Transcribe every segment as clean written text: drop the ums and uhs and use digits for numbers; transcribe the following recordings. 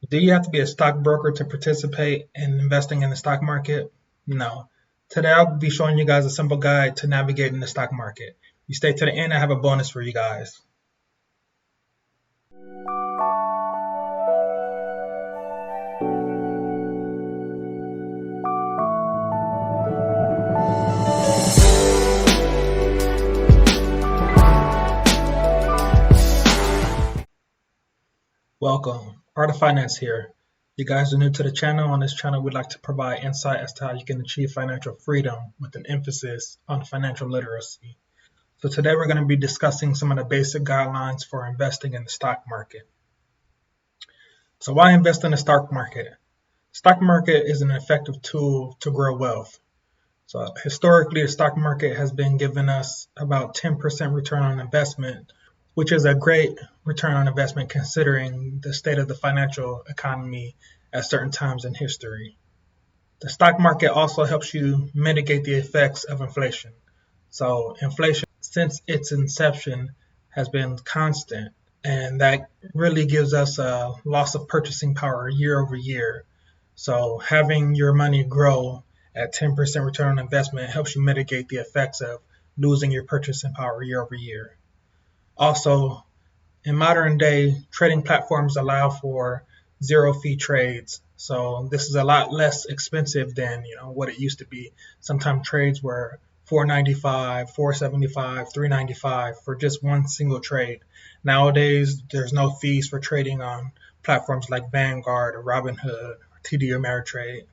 Do you have to be a stockbroker to participate in investing in the stock market? No. Today I'll be showing you guys a simple guide to navigating the stock market. You stay to the end, I have a bonus for you guys. Welcome, Art of Finance here. You guys are new to the channel. On this channel, we'd like to provide insight as to how you can achieve financial freedom with an emphasis on financial literacy. So today we're going to be discussing some of the basic guidelines for investing in the stock market. So why invest in the stock market? Stock market is an effective tool to grow wealth. So historically, the stock market has been giving us about 10% return on investment, which is a great return on investment considering the state of the financial economy at certain times in history. The stock market also helps you mitigate the effects of inflation. So inflation, since its inception, has been constant, and that really gives us a loss of purchasing power year over year. So having your money grow at 10% return on investment helps you mitigate the effects of losing your purchasing power year over year. Also, in modern day, trading platforms allow for zero fee trades. So this is a lot less expensive than what it used to be. Sometimes trades were $4.95, $4.75, $3.95 for just one single trade. Nowadays, there's no fees for trading on platforms like Vanguard or Robinhood or TD Ameritrade.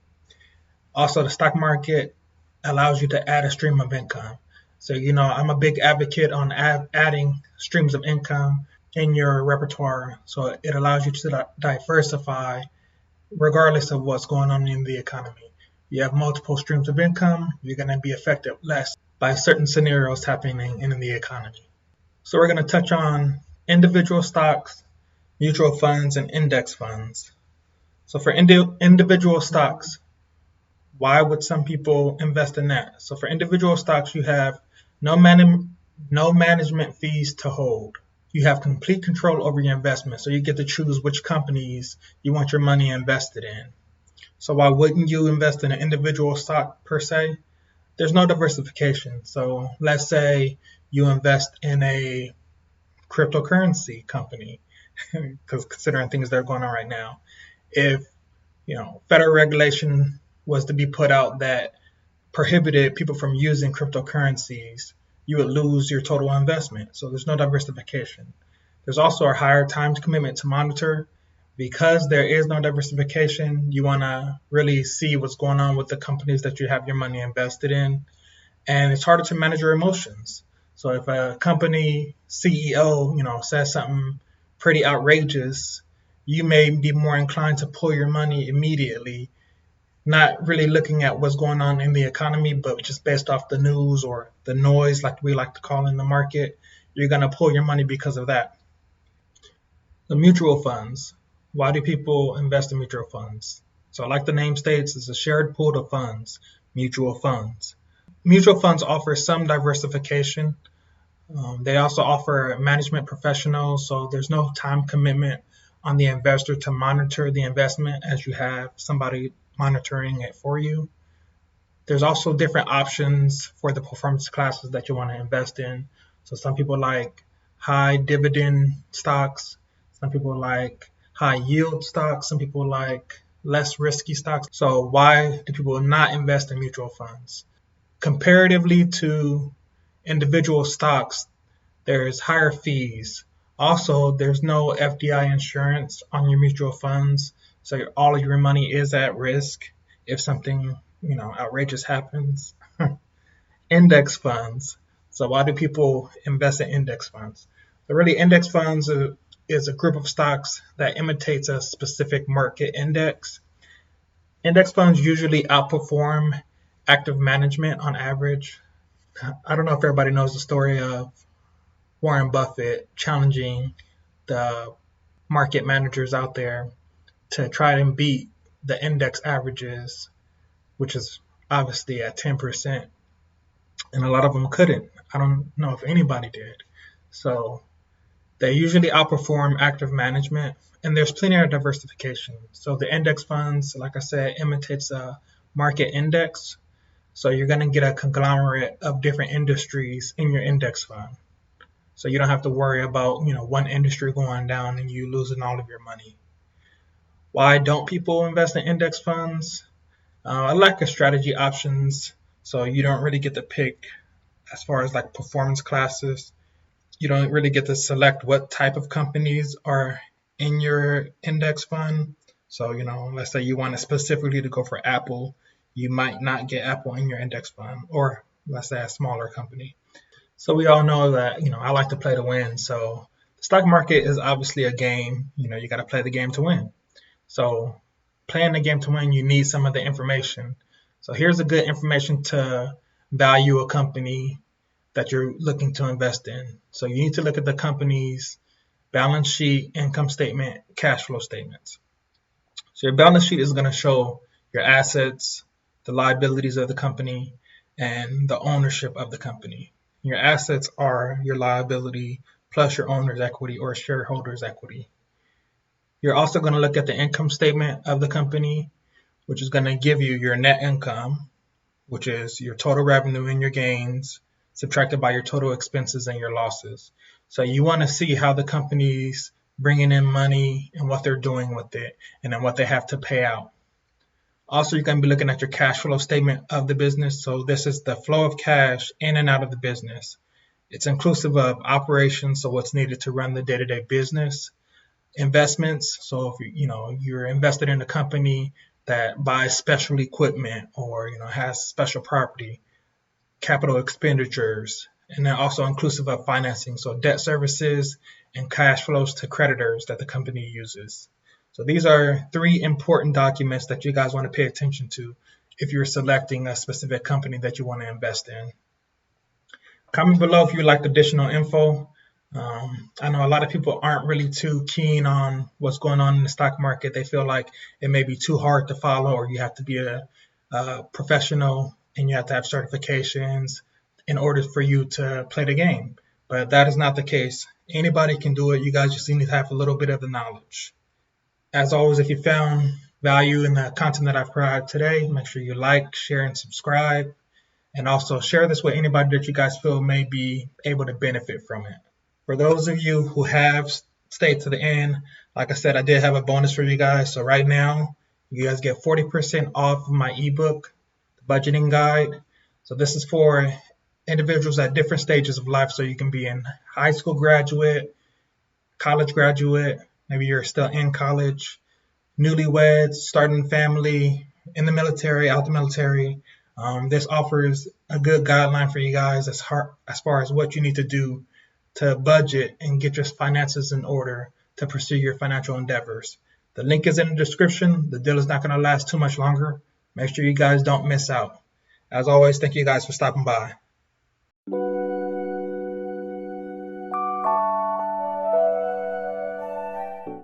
Also, the stock market allows you to add a stream of income. So, I'm a big advocate on adding streams of income in your repertoire. So it allows you to diversify regardless of what's going on in the economy. You have multiple streams of income, you're going to be affected less by certain scenarios happening in the economy. So we're going to touch on individual stocks, mutual funds, and index funds. So for individual stocks, why would some people invest in that? So for individual stocks, you have no management fees to hold. You have complete control over your investment, so you get to choose which companies you want your money invested in. So why wouldn't you invest in an individual stock per se? There's no diversification. So let's say you invest in a cryptocurrency company, because considering things that are going on right now, if federal regulation was to be put out that prohibited people from using cryptocurrencies, you would lose your total investment. So there's no diversification. There's also a higher time commitment to monitor. Because there is no diversification, you want to really see what's going on with the companies that you have your money invested in. And it's harder to manage your emotions. So if a company CEO, says something pretty outrageous, you may be more inclined to pull your money immediately, not really looking at what's going on in the economy, but just based off the news or the noise, like we like to call in the market, you're going to pull your money because of that. The mutual funds. Why do people invest in mutual funds? So like the name states, it's a shared pool of funds, mutual funds. Mutual funds offer some diversification. They also offer management professionals, so there's no time commitment on the investor to monitor the investment as you have somebody monitoring it for you. There's also different options for the performance classes that you want to invest in. So some people like high dividend stocks, some people like high yield stocks, some people like less risky stocks. So why do people not invest in mutual funds? Comparatively to individual stocks, there's higher fees. Also, there's no FDI insurance on your mutual funds. So all of your money is at risk if something, outrageous happens. Index funds. So why do people invest in index funds? So really, index funds is a group of stocks that imitates a specific market index. Index funds usually outperform active management on average. I don't know if everybody knows the story of Warren Buffett challenging the market managers out there to try and beat the index averages, which is obviously at 10%. And a lot of them couldn't. I don't know if anybody did. So they usually outperform active management. and there's plenty of diversification. So the index funds, like I said, imitates a market index. So you're going to get a conglomerate of different industries in your index fund. So you don't have to worry about, one industry going down and you losing all of your money. Why don't people invest in index funds? A lack of strategy options. So you don't really get to pick as far as like performance classes. You don't really get to select what type of companies are in your index fund. So, let's say you wanted specifically to go for Apple, you might not get Apple in your index fund, or let's say a smaller company. So we all know that, I like to play to win. So the stock market is obviously a game. You got to play the game to win. So playing the game to win, you need some of the information. So here's a good information to value a company that you're looking to invest in. So you need to look at the company's balance sheet, income statement, cash flow statements. So your balance sheet is going to show your assets, the liabilities of the company, and the ownership of the company. Your assets are your liability plus your owner's equity or shareholder's equity. You're also going to look at the income statement of the company, which is going to give you your net income, which is your total revenue and your gains, subtracted by your total expenses and your losses. So you want to see how the company's bringing in money and what they're doing with it, and then what they have to pay out. Also, you're going to be looking at your cash flow statement of the business. So this is the flow of cash in and out of the business. It's inclusive of operations, so what's needed to run the day-to-day business. Investments, so if you're invested in a company that buys special equipment or has special property. Capital expenditures, and then also inclusive of financing, so debt services and cash flows to creditors that the company uses. So these are 3 important documents that you guys want to pay attention to if you're selecting a specific company that you want to invest in. Comment below if you'd like additional info. I know a lot of people aren't really too keen on what's going on in the stock market. They feel like it may be too hard to follow, or you have to be a professional and you have to have certifications in order for you to play the game. But that is not the case. Anybody can do it. You guys just need to have a little bit of the knowledge. As always, if you found value in the content that I've provided today, make sure you like, share, and subscribe. And also share this with anybody that you guys feel may be able to benefit from it. For those of you who have stayed to the end, like I said, I did have a bonus for you guys. So right now, you guys get 40% off of my ebook, The Budgeting Guide. So this is for individuals at different stages of life. So you can be in high school graduate, college graduate, maybe you're still in college, newlyweds, starting family, in the military, out the military. This offers a good guideline for you guys as far as what you need to do to budget and get your finances in order to pursue your financial endeavors. The link is in the description. The deal is not going to last too much longer. Make sure you guys don't miss out. As always, thank you guys for stopping by.